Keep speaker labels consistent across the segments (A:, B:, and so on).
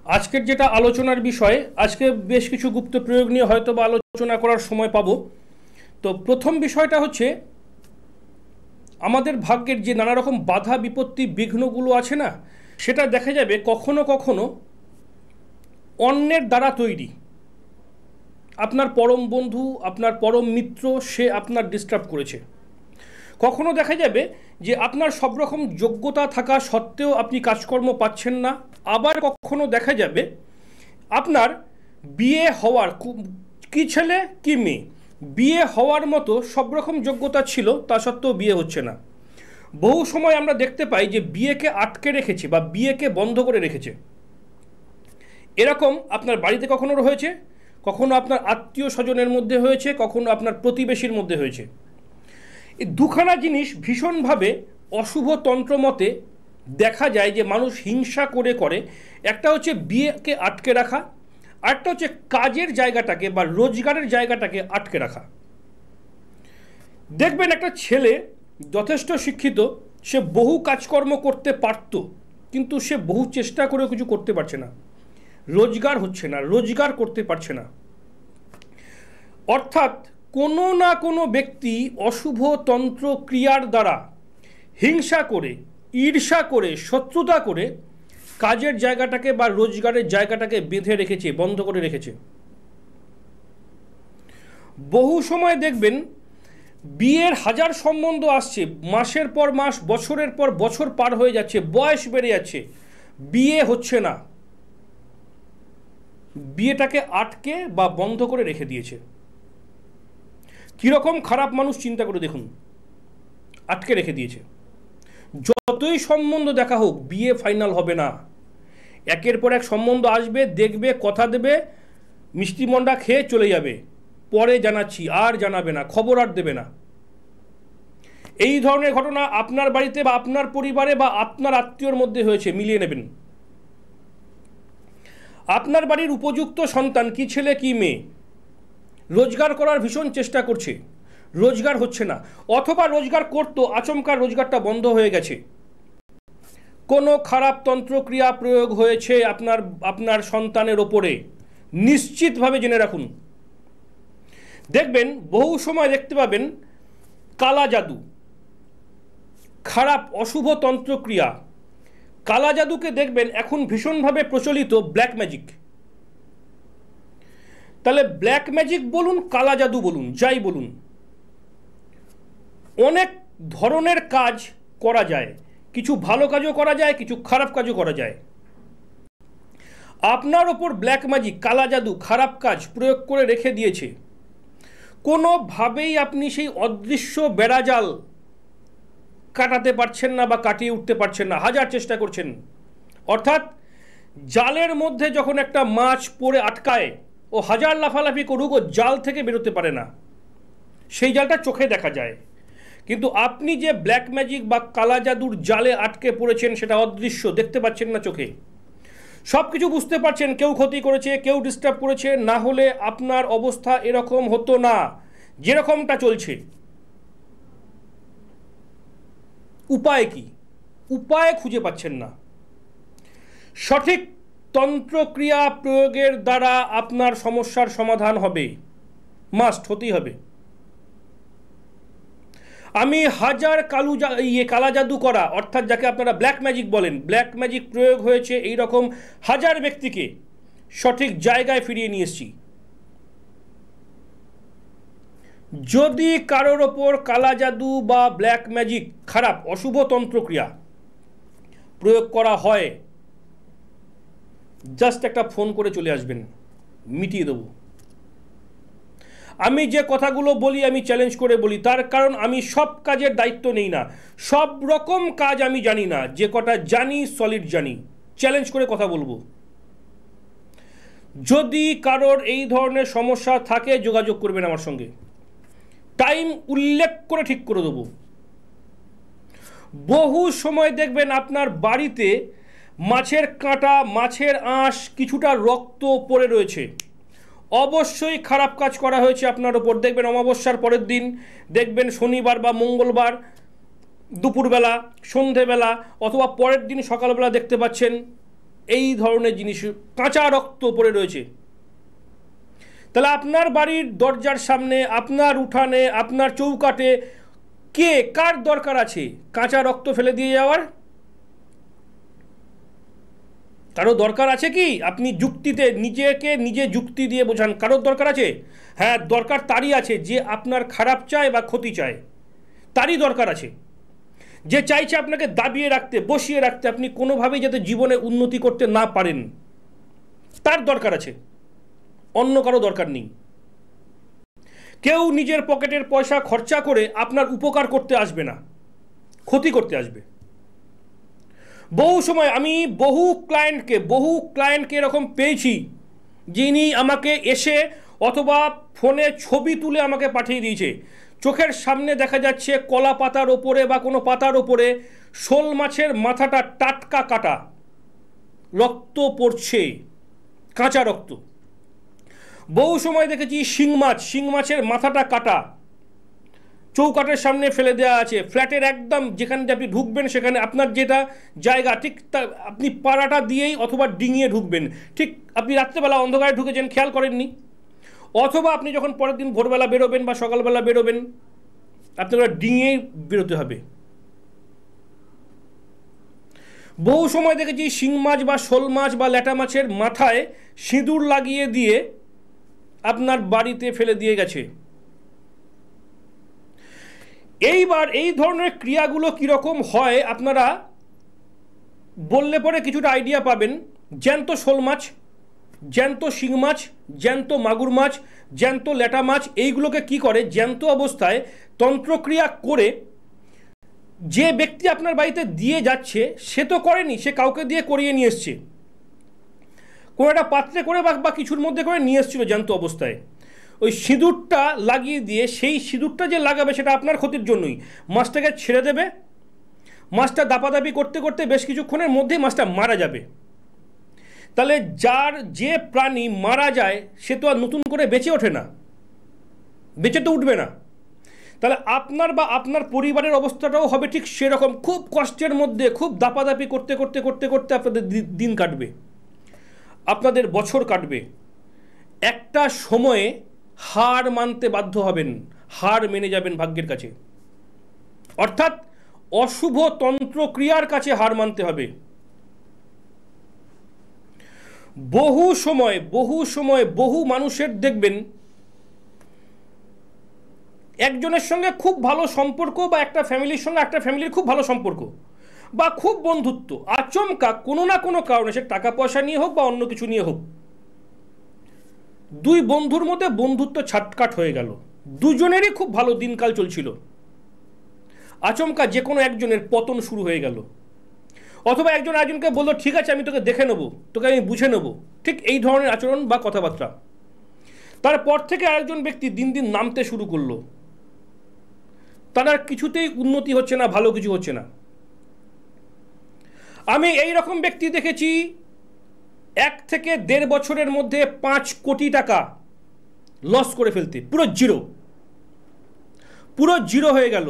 A: আজকের যেটা আলোচনার বিষয়, আজকে বেশ কিছু গুপ্ত প্রয়োগ নিয়ে হয়তো বা আলোচনা করার সময় পাবো। তো প্রথম বিষয়টা হচ্ছে, আমাদের ভাগ্যের যে নানা রকম বাধা বিপত্তি বিঘ্নগুলো আছে না, সেটা দেখা যাবে কখনো কখনো অন্যের দ্বারা তৈরি। আপনার পরম বন্ধু, আপনার পরম মিত্র, সে আপনার ডিস্টার্ব করেছে। কখনো দেখা যাবে যে আপনার সব রকম যোগ্যতা থাকা সত্ত্বেও আপনি কাজকর্ম পাচ্ছেন না। আবার কখনো দেখা যাবে আপনার বিয়ে হওয়ার, কি ছেলে কি মেয়ে, বিয়ে হওয়ার মতো সব রকম যোগ্যতা ছিল, তা সত্ত্বেও বিয়ে হচ্ছে না। বহু সময় আমরা দেখতে পাই যে বিয়েকে আটকে রেখেছে বা বিয়েকে বন্ধ করে রেখেছে। এরকম আপনার বাড়িতে কখনো হয়েছে, কখনো আপনার আত্মীয় স্বজনের মধ্যে হয়েছে, কখনো আপনার প্রতিবেশীর মধ্যে হয়েছে। এই দুখানা জিনিস ভীষণভাবে অশুভ তন্ত্রমতে দেখা যায় যে মানুষ হিংসা করে করে। একটা হচ্ছে বিয়েকে আটকে রাখা, আরেকটা হচ্ছে কাজের জায়গাটাকে বা রোজগারের জায়গাটাকে আটকে রাখা। দেখবেন একটা ছেলে যথেষ্ট শিক্ষিত, সে বহু কাজকর্ম করতে পারত, কিন্তু সে বহু চেষ্টা করেও কিছু করতে পারছে না, রোজগার হচ্ছে না, রোজগার করতে পারছে না। অর্থাৎ কোনো না কোনো ব্যক্তি অশুভ তন্ত্র ক্রিয়ার দ্বারা হিংসা করে, ঈর্ষা করে, শত্রুতা করে কাজের জায়গাটাকে বা রোজগারের জায়গাটাকে বেঁধে রেখেছে, বন্ধ করে রেখেছে। বহু সময় দেখবেন বিয়ের হাজার সম্বন্ধ আসছে, মাসের পর মাস, বছরের পর বছর পার হয়ে যাচ্ছে, বয়স বেড়ে যাচ্ছে, বিয়ে হচ্ছে না। বিয়েটাকে আটকে বা বন্ধ করে রেখে দিয়েছে। কীরকম খারাপ মানুষ চিন্তা করে দেখুন, আটকে রেখে দিয়েছে। যতই সম্বন্ধ দেখা হোক, বিয়ে ফাইনাল হবে না। একের পর এক সম্বন্ধ আসবে, দেখবে, কথা দেবে, মিষ্টি মন্ডা খেয়ে চলে যাবে, পরে জানাচ্ছি, আর জানাবে না, খবর আর দেবে না। এই ধরনের ঘটনা আপনার বাড়িতে বা আপনার পরিবারে বা আপনার আত্মীয়র মধ্যে হয়েছে, মিলিয়ে নেবেন। আপনার বাড়ির উপযুক্ত সন্তান, কি ছেলে কি মেয়ে, রোজগার করার ভীষণ চেষ্টা করছে, রোজগার হচ্ছে না, অথবা রোজগার করতো, আচমকা রোজগারটা বন্ধ হয়ে গেছে। কোনো খারাপ তন্ত্রক্রিয়া প্রয়োগ হয়েছে আপনার সন্তানের ওপরে, নিশ্চিতভাবে জেনে রাখুন। দেখবেন বহু সময় দেখতে পাবেন কালা জাদু, খারাপ অশুভ তন্ত্রক্রিয়া। কালা জাদুকে দেখবেন এখন ভীষণভাবে প্রচলিত ব্ল্যাক ম্যাজিক। তাহলে ব্ল্যাক ম্যাজিক বলুন, কালা জাদু বলুন, যাই বলুন, অনেক ধরনের কাজ করা যায়। কিছু ভালো কাজও করা যায়, কিছু খারাপ কাজও করা যায়। আপনার ওপর ব্ল্যাক ম্যাজিক, কালা জাদু, খারাপ কাজ প্রয়োগ করে রেখে দিয়েছে, কোনোভাবেই আপনি সেই অদৃশ্য বেড়াজাল কাটাতে পারছেন না বা কাটিয়ে উঠতে পারছেন না, হাজার চেষ্টা করছেন। অর্থাৎ জালের মধ্যে যখন একটা মাছ পড়ে আটকায়, ও হাজার লাফালাফি করুক, ও জাল থেকে বেরোতে পারে না। সেই জালটা চোখে দেখা যায়, কিন্তু আপনি যে ব্ল্যাক ম্যাজিক বা কালা জাদুর জালে আটকে পড়েছেন, সেটা অদৃশ্য, দেখতে পাচ্ছেন না চোখে। সব কিছু বুঝতে পারছেন, কেউ ক্ষতি করেছে, কেউ ডিস্টার্ব করেছে, না হলে আপনার অবস্থা এরকম হতো না যেরকমটা চলছে। উপায় কি? উপায় খুঁজে পাচ্ছেন না। সঠিক তন্ত্রক্রিয়া প্রয়োগের দ্বারা আপনার সমস্যার সমাধান হবে, মাস্ট হতেই হবে। আমি হাজার কালা জাদু করা, অর্থাৎ যাকে আপনারা ব্ল্যাক ম্যাজিক বলেন, ব্ল্যাক ম্যাজিক প্রয়োগ হয়েছে এই রকম হাজার ব্যক্তিকে সঠিক জায়গায় ফিরিয়ে নিয়ে এসেছি। যদি কারোর ওপর কালা জাদু বা ব্ল্যাক ম্যাজিক, খারাপ অশুভ তন্ত্রক্রিয়া প্রয়োগ করা হয়, জাস্ট একটা ফোন করে চলে আসবেন, মিটিয়ে দেবো। আমি যে কথাগুলো বলি, আমি চ্যালেঞ্জ করে বলি, তার কারণ আমি সব কাজের দায়িত্ব নেই না, সব রকম কাজ আমি জানি না, যে কটা জানি সলিড জানি, চ্যালেঞ্জ করে কথা বলবো। যদি কারোর এই ধরনের সমস্যা থাকে, যোগাযোগ করবেন আমার সঙ্গে, টাইম উল্লেখ করে ঠিক করে দেবো। বহু সময় দেখবেন আপনার বাড়িতে মাছের কাঁটা, মাছের আঁশ, কিছুটা রক্ত পড়ে রয়েছে, অবশ্যই খারাপ কাজ করা হয়েছে আপনার ওপর। দেখবেন অমাবস্যার পরের দিন, দেখবেন শনিবার বা মঙ্গলবার দুপুরবেলা, সন্ধেবেলা, অথবা পরের দিন সকালবেলা দেখতে পাচ্ছেন এই ধরনের জিনিস, কাঁচা রক্ত পড়ে রয়েছে। তাহলে আপনার বাড়ির দরজার সামনে, আপনার উঠানে, আপনার চৌকাঠে কার দরকার আছে কাঁচা রক্ত ফেলে দিয়ে যাওয়ার? কারো দরকার আছে কি? আপনি যুক্তিতে নিজেকে নিজে যুক্তি দিয়ে বোঝান, কারোর দরকার আছে? হ্যাঁ, দরকার তারই আছে যে আপনার খারাপ চায় বা ক্ষতি চায়, তারই দরকার আছে। যে চাইছে আপনাকে দাবিয়ে রাখতে, বসিয়ে রাখতে, আপনি কোনোভাবেই যাতে জীবনে উন্নতি করতে না পারেন, তার দরকার আছে, অন্য কারো দরকার নেই। কেউ নিজের পকেটের পয়সা খরচা করে আপনার উপকার করতে আসবে না, ক্ষতি করতে আসবে। বহু সময় আমি বহু ক্লায়েন্টকে এরকম পেয়েছি, যিনি আমাকে এসে অথবা ফোনে ছবি তুলে আমাকে পাঠিয়ে দিয়েছে, চোখের সামনে দেখা যাচ্ছে কলা পাতার ওপরে বা কোনো পাতার ওপরে শোল মাছের মাথাটা টাটকা কাটা, রক্ত পড়ছে, কাঁচা রক্ত। বহু সময় দেখেছি শিং মাছের মাথাটা কাটা, চৌকাঠের সামনে ফেলে দেওয়া আছে, ফ্ল্যাটের একদম যেখানে আপনি ঢুকবেন সেখানে আপনার যেটা জায়গা, ঠিক আপনি পাড়াটা দিয়েই অথবা ডিঙিয়ে ঢুকবেন, ঠিক আপনি রাত্রেবেলা অন্ধকারে ঢুকেছেন, খেয়াল করেননি, অথবা আপনি যখন পরের দিন ভোরবেলা বেরোবেন বা সকালবেলা বেরোবেন, আপনারা ডিঙিয়েই বেরোতে হবে। বহু সময় দেখেছি শিং মাছ বা শোল মাছ বা ল্যাটা মাছের মাথায় সিঁদুর লাগিয়ে দিয়ে আপনার বাড়িতে ফেলে দিয়ে গেছে। এইবার এই ধরনের ক্রিয়াগুলো কীরকম হয় আপনারা বললে পরে কিছুটা আইডিয়া পাবেন। জ্যান্ত শোল মাছ, জ্যান্ত শিং মাছ, জ্যান্ত মাগুর মাছ, জ্যান্ত ল্যাটা মাছ, এইগুলোকে কি করে জ্যান্ত অবস্থায় তন্ত্রক্রিয়া করে যে ব্যক্তি আপনার বাড়িতে দিয়ে যাচ্ছে সে তো করেনি, সে কাউকে দিয়ে করিয়ে নিয়ে এসছে, কোনো একটা পাত্রে করে বা কিছুর মধ্যে করে নিয়ে এসেছিল জ্যান্ত অবস্থায়। ওই সিঁদুরটা লাগিয়ে দিয়ে, সেই সিঁদুরটা যে লাগাবে সেটা আপনার ক্ষতির জন্যই, মাছটাকে ছেড়ে দেবে, মাছটা দাপাদাপি করতে করতে বেশ কিছুক্ষণের মধ্যেই মাছটা মারা যাবে। তাহলে যে প্রাণী মারা যায় সে তো আর নতুন করে বেঁচে ওঠে না, বেঁচে তো উঠবে না। তাহলে আপনার বা আপনার পরিবারের অবস্থাটাও হবে ঠিক সেরকম, খুব কষ্টের মধ্যে, খুব দাপাদাপি করতে করতে করতে করতে আপনাদের দিন কাটবে, আপনাদের বছর কাটবে। একটা সময়ে হার মানতে বাধ্য হবেন, হার মেনে যাবেন ভাগ্যের কাছে, অর্থাৎ অশুভ তন্ত্রক্রিয়ার কাছে হার মানতে হবে। বহু সময় বহু মানুষের দেখবেন একজনের সঙ্গে খুব ভালো সম্পর্ক, বা একটা ফ্যামিলির সঙ্গে একটা ফ্যামিলির খুব ভালো সম্পর্ক বা খুব বন্ধুত্ব, আচমকা কোনো না কোনো কারণে, সে টাকা পয়সা নিয়ে হোক বা অন্য কিছু নিয়ে হোক, দুই বন্ধুর মধ্যে বন্ধুত্ব ছাটকাট হয়ে গেল, দুজনেরই খুব ভালো দিনকাল চলছিল, আচমকা যে কোনো একজনের পতন শুরু হয়ে গেল। অথবা একজন একজনকে বললো ঠিক আছে আমি তোকে দেখে নেবো, তোকে আমি বুঝে নেবো, ঠিক এই ধরনের আচরণ বা কথাবার্তা। তারপর থেকে আরেকজন ব্যক্তি দিন দিন নামতে শুরু করলো, তার আর কিছুতেই উন্নতি হচ্ছে না, ভালো কিছু হচ্ছে না। আমি এই রকম ব্যক্তি দেখেছি 1 থেকে 1.5 বছরের মধ্যে 5 কোটি টাকা লস করে ফেলতে, পুরো জিরো হয়ে গেল।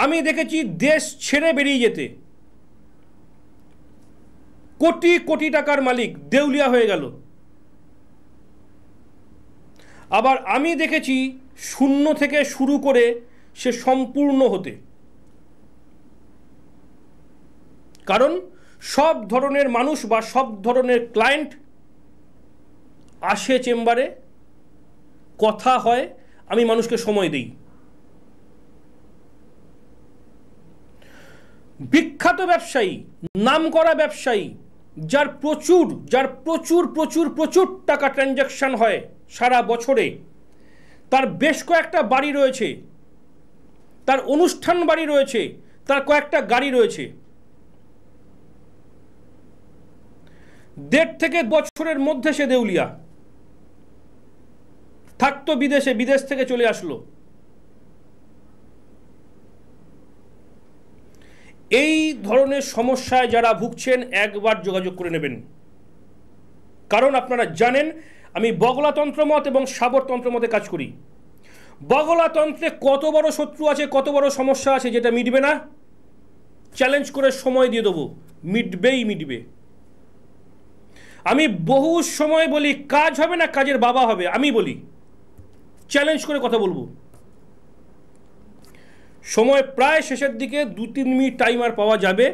A: আমি দেখেছি দেশ ছেড়ে বেরিয়ে যেতে, কোটি কোটি টাকার মালিক দেউলিয়া হয়ে গেল। আবার আমি দেখেছি শূন্য থেকে শুরু করে সে সম্পূর্ণ হতে। কারণ সব ধরনের মানুষ বা সব ধরনের ক্লায়েন্ট আসে চেম্বারে, কথা হয়, আমি মানুষকে সময় দিই। বিখ্যাত ব্যবসায়ী, নামকরা ব্যবসায়ী, যার প্রচুর প্রচুর প্রচুর টাকা ট্রানজাকশন হয় সারা বছরে, তার বেশ কয়েকটা বাড়ি রয়েছে, তার অনুষ্ঠান বাড়ি রয়েছে, তার কয়েকটা গাড়ি রয়েছে, 1.5 থেকে 2 বছরের মধ্যে সে দেউলিয়া। থাকতো বিদেশে, বিদেশ থেকে চলে আসলো। এই ধরনের সমস্যায় যারা ভুগছেন একবার যোগাযোগ করে নেবেন। কারণ আপনারা জানেন আমি বগলা তন্ত্রমত এবং সাবর তন্ত্রমতে কাজ করি। বগলা তন্ত্রে কত বড় শত্রু আছে, কত বড় সমস্যা আছে যেটা মিটবে না, চ্যালেঞ্জ করে সময় দিয়ে দেবো, মিটবেই মিটবে। আমি বহু সময় বলি কাজ হবে না কাজের বাবা হবে, আমি বলি, চ্যালেঞ্জ করে কথা বলবো। সময় প্রায় শেষের দিকে, 2-3 মিনিট টাইম আর পাওয়া যাবে।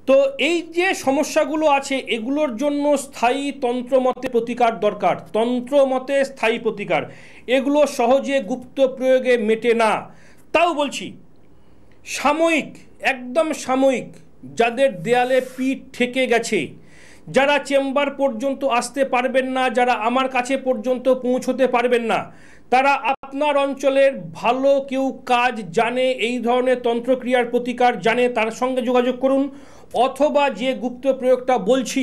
A: তো এই যে সমস্যাগুলো আছে এগুলোর জন্য স্থায়ী তন্ত্রমতে প্রতিকার দরকার, তন্ত্রমতে স্থায়ী প্রতিকার। এগুলো সহজে গুপ্ত প্রয়োগে মেটে না। তাও বলছি সাময়িক, একদম সাময়িক, যাদের দেয়ালে পিঠ ঠেকে গেছে, যারা চেম্বার পর্যন্ত আসতে পারবেন না, যারা আমার কাছে পর্যন্ত পৌঁছতে পারবেন না, তারা আপনার অঞ্চলের ভালো কেউ কাজ জানে, এই ধরনের তন্ত্রক্রিয়ার প্রতিকার জানে, তার সঙ্গে যোগাযোগ করুন। অথবা যে গুপ্ত প্রয়োগটা বলছি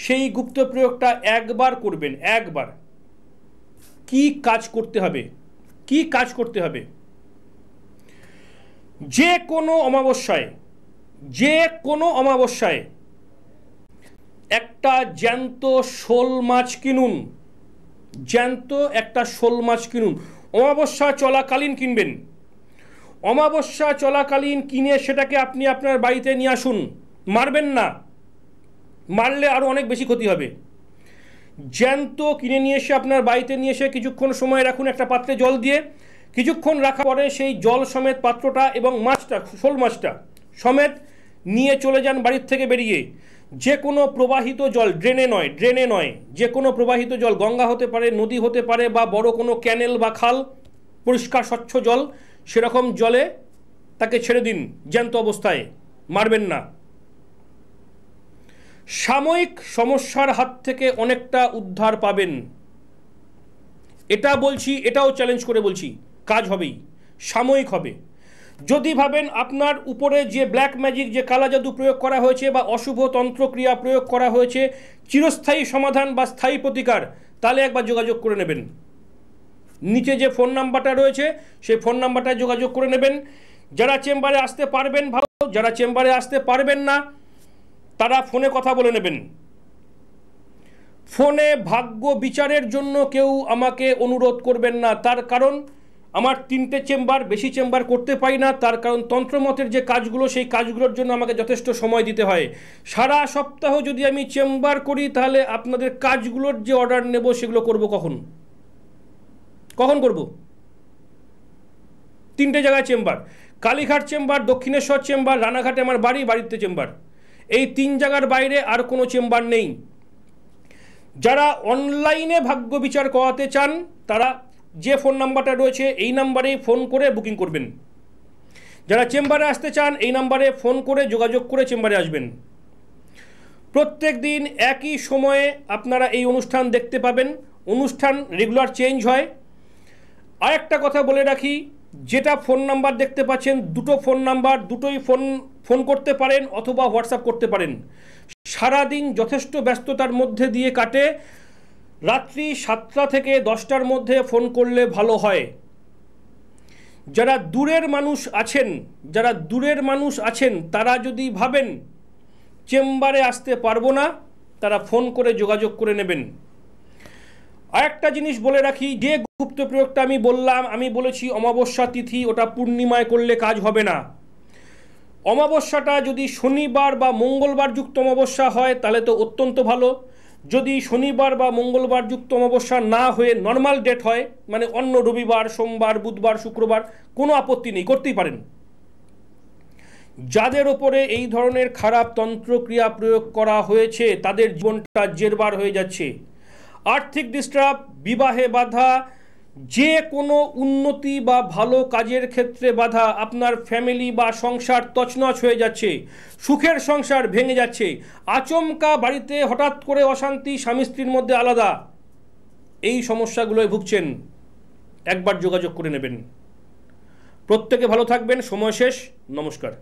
A: সেই গুপ্ত প্রয়োগটা একবার করবেন। একবার। কি কাজ করতে হবে? কি কাজ করতে হবে? যে কোনো অমাবস্যায়, যে কোনো অমাবস্যায় একটা জ্যান্ত শোল মাছ কিনুন। জ্যান্ত একটা শোল মাছ কিনুন। অমাবস্যা চলাকালীন কিনবেন। অমাবস্যা চলাকালীন কিনে সেটাকে আপনি আপনার বাড়িতে নিয়ে আসুন। মারবেন না, মারলে আরও অনেক বেশি ক্ষতি হবে। জ্যান্ত কিনে নিয়ে এসে আপনার বাড়িতে নিয়ে এসে কিছুক্ষণ সময় রাখুন একটা পাত্রে জল দিয়ে। কিছুক্ষণ রাখার পরে সেই জল সমেত পাত্রটা এবং মাছটা, শোল মাছটা সমেত নিয়ে চলে যান বাড়ির থেকে বেরিয়ে। যে কোনো প্রবাহিত জল, ড্রেনে নয়, ড্রেনে নয়, যে কোনো প্রবাহিত জল, গঙ্গা হতে পারে, নদী হতে পারে, বা বড় কোনো ক্যানেল বা খাল, পরিষ্কার স্বচ্ছ জল, সেরকম জলে তাকে ছেড়ে দিন জ্যান্ত অবস্থায়। মারবেন না। সাময়িক সমস্যার হাত থেকে অনেকটা উদ্ধার পাবেন। এটা বলছি, এটাও চ্যালেঞ্জ করে বলছি, কাজ হবেই, সাময়িক হবে। যদি ভাবেন আপনার উপরে যে ব্ল্যাক ম্যাজিক, যে কালা জাদু প্রয়োগ করা হয়েছে বা অশুভ তন্ত্রক্রিয়া প্রয়োগ করা হয়েছে, চিরস্থায়ী সমাধান বা স্থায়ী প্রতিকার, তাহলে একবার যোগাযোগ করে নেবেন। নিচে যে ফোন নাম্বারটা রয়েছে সেই ফোন নাম্বারটায় যোগাযোগ করে নেবেন। যারা চেম্বারে আসতে পারবেন ভালো, যারা চেম্বারে আসতে পারবেন না তারা ফোনে কথা বলে নেবেন। ফোনে ভাগ্য বিচারের জন্য কেউ আমাকে অনুরোধ করবেন না, তার কারণ আমার 3টে চেম্বার, বেশি চেম্বার করতে পারি না। তার কারণ তন্ত্রমতের যে কাজগুলো, সেই কাজগুলোর জন্য আমাকে যথেষ্ট সময় দিতে হয়। সারা সপ্তাহ যদি আমি চেম্বার করি তাহলে আপনাদের কাজগুলোর যে অর্ডার নেব সেগুলো করব কখন? কখন করব? 3টে জায়গায় chamber, Kalighat chamber, Dakshineswar chamber, রানাঘাটে আমার বাড়ি, বাড়িতে চেম্বার। এই 3 জায়গার বাইরে আর কোনো চেম্বার নেই। যারা অনলাইনে ভাগ্য বিচার করাতে চান তারা যে ফোন নাম্বারটা রয়েছে এই নাম্বারেই ফোন করে বুকিং করবেন। যারা চেম্বারে আসতে চান এই নাম্বারে ফোন করে যোগাযোগ করে চেম্বারে আসবেন। প্রত্যেক দিন একই সময়ে আপনারা এই অনুষ্ঠান দেখতে পাবেন। অনুষ্ঠান রেগুলার চেঞ্জ হয়। আর একটা কথা বলে রাখি, যেটা ফোন নাম্বার দেখতে পাচ্ছেন, 2টো ফোন নাম্বার, দুটোই ফোন করতে পারেন অথবা হোয়াটসঅ্যাপ করতে পারেন। সারাদিন যথেষ্ট ব্যস্ততার মধ্যে দিয়ে কাটে, রাত্রি 7টা থেকে 10টার মধ্যে ফোন করলে ভালো হয়। যারা দূরের মানুষ আছেন, যারা দূরের মানুষ আছেন তারা যদি ভাবেন চেম্বারে আসতে পারবো না, তারা ফোন করে যোগাযোগ করে নেবেন। আর একটা জিনিস বলে রাখি, যে গুপ্ত প্রয়োগটা আমি বললাম, আমি বলেছি অমাবস্যা তিথি, ওটা পূর্ণিমায় করলে কাজ হবে না। অমাবস্যাটা যদি শনিবার বা মঙ্গলবার যুক্ত অমাবস্যা হয় তাহলে তো অত্যন্ত ভালো। যদি শনিবার বা মঙ্গলবার যুক্ত অমাবস্যা না হয়ে নর্মাল ডেট হয়, মানে অন্য রবিবার, সোমবার, বুধবার, শুক্রবার, কোনো আপত্তি নেই, করতেই পারেন। যাদের ওপরে এই ধরনের খারাপ তন্ত্রক্রিয়া প্রয়োগ করা হয়েছে তাদের জীবনটা জেরবার হয়ে যাচ্ছে। আর্থিক ডিস্টার্ব, বিবাহে বাধা, যে কোনো উন্নতি বা ভালো কাজের ক্ষেত্রে বাধা, আপনার ফ্যামিলি বা সংসার তছনছ হয়ে যাচ্ছে, সুখের সংসার ভেঙে যাচ্ছে, আচমকা বাড়িতে হঠাৎ করে অশান্তি, স্বামী স্ত্রীর মধ্যে আলাদা, এই সমস্যাগুলোয় ভুগছেন, একবার যোগাযোগ করে নেবেন। প্রত্যেকে ভালো থাকবেন। সময় শেষ। নমস্কার।